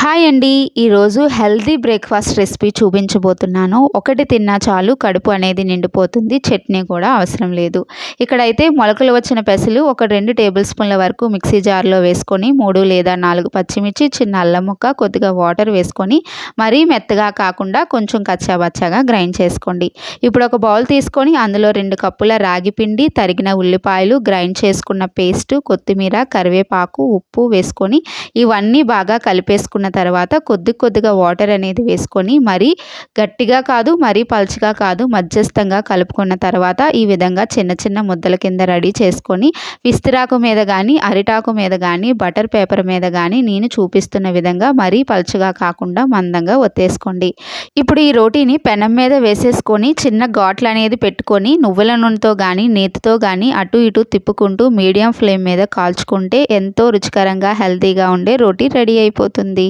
Hi అండి. ఈరోజు healthy breakfast recipe చూపించబోతున్నాను. ఒకటి తిన్నా చాలు కడుపు అనేది నిండిపోతుంది. చట్నీ కూడా అవసరం లేదు. ఇక్కడైతే మొలకలు వచ్చిన పెసలు ఒక 2 టేబుల్ స్పూన్ల వరకు మిక్సీ జార్లో వేసుకొని 3 లేదా 4 పచ్చిమిర్చి, చిన్న అల్లం ముక్క, కొద్దిగా వాటర్ వేసుకొని మరీ మెత్తగా కాకుండా కొంచెం కచ్చాబచ్చాగా గ్రైండ్ చేసుకోండి. ఇప్పుడు ఒక బౌల్ తీసుకొని అందులో 2 కప్పుల రాగి పిండి, తరిగిన ఉల్లిపాయలు, గ్రైండ్ చేసుకున్న పేస్టు, కొత్తిమీర, కరివేపాకు, ఉప్పు వేసుకొని ఇవన్నీ బాగా కలిపేసుకున్న తర్వాత కొద్దిగా వాటర్ అనేది వేసుకొని మరీ గట్టిగా కాదు, మరీ పల్చగా కాదు, మధ్యస్థంగా కలుపుకున్న తర్వాత ఈ విధంగా చిన్న చిన్న ముద్దల కింద రెడీ చేసుకొని విస్తరాకు మీద కానీ, అరిటాకు మీద కానీ, బటర్ పేపర్ మీద కానీ నేను చూపిస్తున్న విధంగా మరీ పల్చగా కాకుండా మందంగా ఒత్తేసుకోండి. ఇప్పుడు ఈ రోటీని పెనం మీద వేసేసుకొని చిన్న ఘాట్లు అనేది పెట్టుకొని నువ్వుల నూనెతో కానీ, నేతితో కానీ అటు ఇటు తిప్పుకుంటూ మీడియం ఫ్లేమ్ మీద కాల్చుకుంటే ఎంతో రుచికరంగా హెల్తీగా ఉండే రోటీ రెడీ అయిపోతుంది.